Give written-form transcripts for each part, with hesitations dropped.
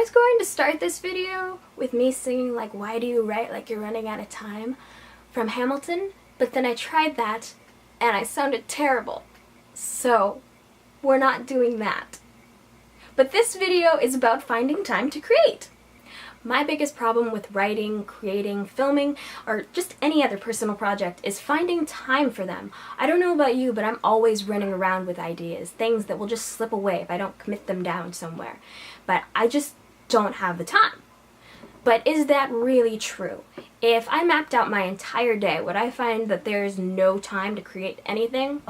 was going to start this video with me singing like "Why Do You Write Like You're Running Out of Time" from Hamilton, but then I tried that and I sounded terrible. So we're not doing that. But this video is about finding time to create. My biggest problem with writing, creating, filming, or just any other personal project is finding time for them. I don't know about you, but I'm always running around with ideas, things that will just slip away if I don't commit them down somewhere. But I just don't have the time. But is that really true? If I mapped out my entire day, would I find that there's no time to create anything?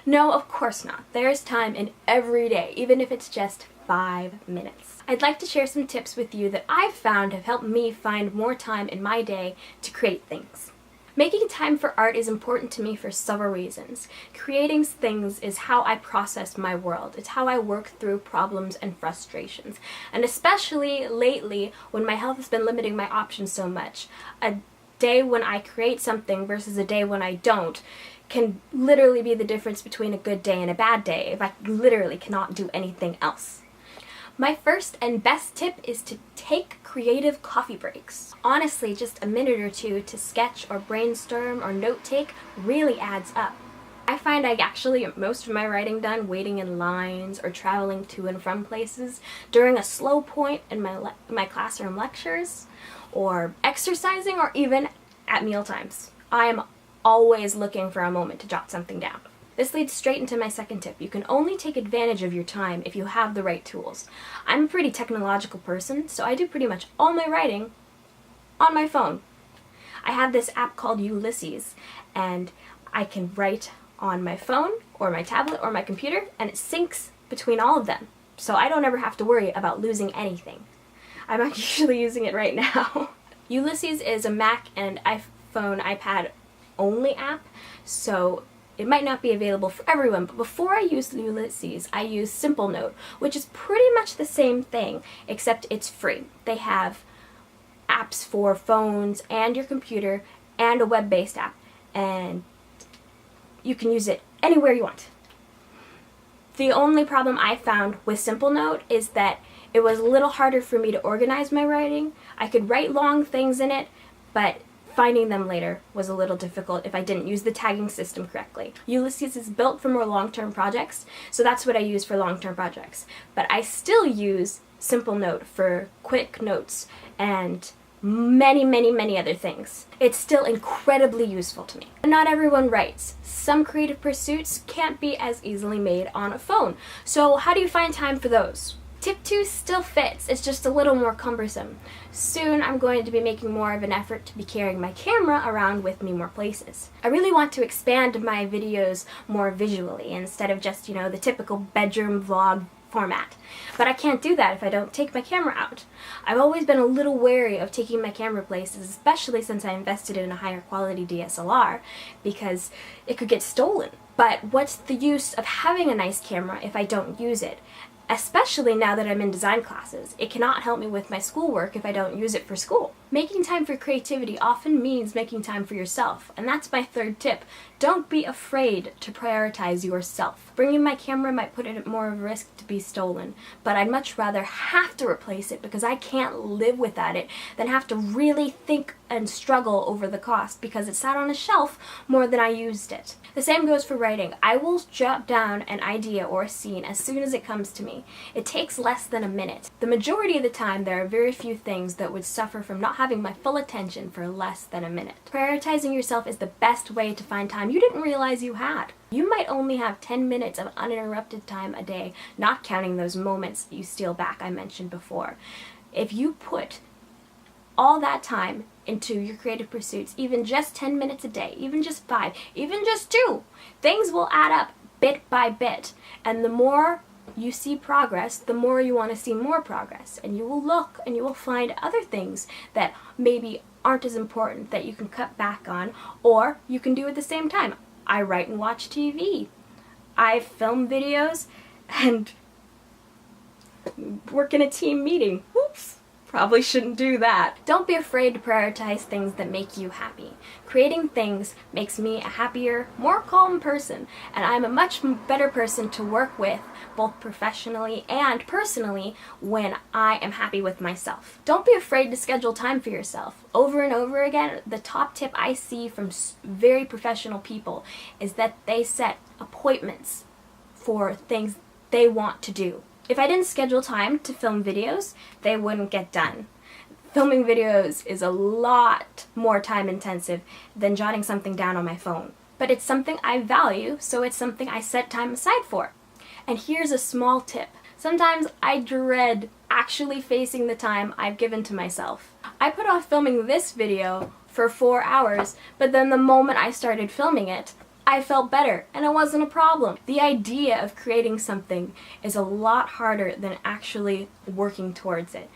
No, of course not. There's time in every day, even if it's just 5 minutes. I'd like to share some tips with you that I've found have helped me find more time in my day to create things. Making time for art is important to me for several reasons. Creating things is how I process my world. It's how I work through problems and frustrations. And especially lately, when my health has been limiting my options so much, a day when I create something versus a day when I don't can literally be the difference between a good day and a bad day if I literally cannot do anything else. My first and best tip is to take creative coffee breaks. Honestly, just a minute or two to sketch or brainstorm or note take really adds up. I find I actually get most of my writing done waiting in lines or traveling to and from places during a slow point in my classroom lectures, or exercising, or even at meal times. I am always looking for a moment to jot something down. This leads straight into my second tip. You can only take advantage of your time if you have the right tools. I'm a pretty technological person, so I do pretty much all my writing on my phone. I have this app called Ulysses, and I can write on my phone or my tablet or my computer, and it syncs between all of them, so I don't ever have to worry about losing anything. I'm actually using it right now. Ulysses is a Mac and iPhone, iPad only app, so it might not be available for everyone, but before I used Ulysses, I used Simplenote, which is pretty much the same thing, except it's free. They have apps for phones and your computer and a web-based app, and you can use it anywhere you want. The only problem I found with Simplenote is that it was a little harder for me to organize my writing. I could write long things in it, but finding them later was a little difficult if I didn't use the tagging system correctly. Ulysses is built for more long-term projects, so that's what I use for long-term projects. But I still use Simplenote for quick notes and many other things. It's still incredibly useful to me. Not everyone writes. Some creative pursuits can't be as easily made on a phone. So how do you find time for those? Tip 2 still fits, it's just a little more cumbersome. Soon I'm going to be making more of an effort to be carrying my camera around with me more places. I really want to expand my videos more visually instead of just, the typical bedroom vlog format. But I can't do that if I don't take my camera out. I've always been a little wary of taking my camera places, especially since I invested in a higher quality DSLR, because it could get stolen. But what's the use of having a nice camera if I don't use it? Especially now that I'm in design classes. It cannot help me with my schoolwork if I don't use it for school. Making time for creativity often means making time for yourself, and that's my third tip. Don't be afraid to prioritize yourself. Bringing my camera might put it at more of a risk to be stolen, but I'd much rather have to replace it because I can't live without it than have to really think and struggle over the cost because it sat on a shelf more than I used it. The same goes for writing. I will jot down an idea or a scene as soon as it comes to me. It takes less than a minute. The majority of the time, there are very few things that would suffer from not having my full attention for less than a minute. Prioritizing yourself is the best way to find time you didn't realize you had. You might only have 10 minutes of uninterrupted time a day, not counting those moments you steal back I mentioned before. If you put all that time into your creative pursuits, even just 10 minutes a day, even just 5, even just 2, things will add up bit by bit. And the more you see progress, the more you want to see more progress. And you will look and you will find other things that maybe aren't as important that you can cut back on, or you can do at the same time. I write and watch TV. I film videos and work in a team meeting. Whoops. Probably shouldn't do that. Don't be afraid to prioritize things that make you happy. Creating things makes me a happier, more calm person, and I'm a much better person to work with, both professionally and personally, when I am happy with myself. Don't be afraid to schedule time for yourself. Over and over again, the top tip I see from very professional people is that they set appointments for things they want to do. If I didn't schedule time to film videos, they wouldn't get done. Filming videos is a lot more time intensive than jotting something down on my phone. But it's something I value, so it's something I set time aside for. And here's a small tip. Sometimes I dread actually facing the time I've given to myself. I put off filming this video for 4 hours, but then the moment I started filming it, I felt better, and it wasn't a problem. The idea of creating something is a lot harder than actually working towards it.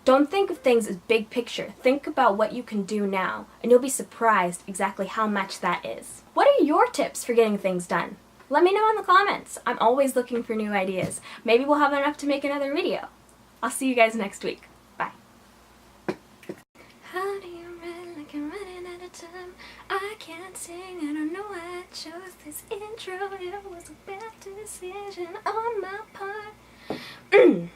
Don't think of things as big picture. Think about what you can do now, and you'll be surprised exactly how much that is. What are your tips for getting things done? Let me know in the comments. I'm always looking for new ideas. Maybe we'll have enough to make another video. I'll see you guys next week. Bye. How do you run like you're running out of time? I can't sing, I don't know why I chose this intro. It was a bad decision on my part.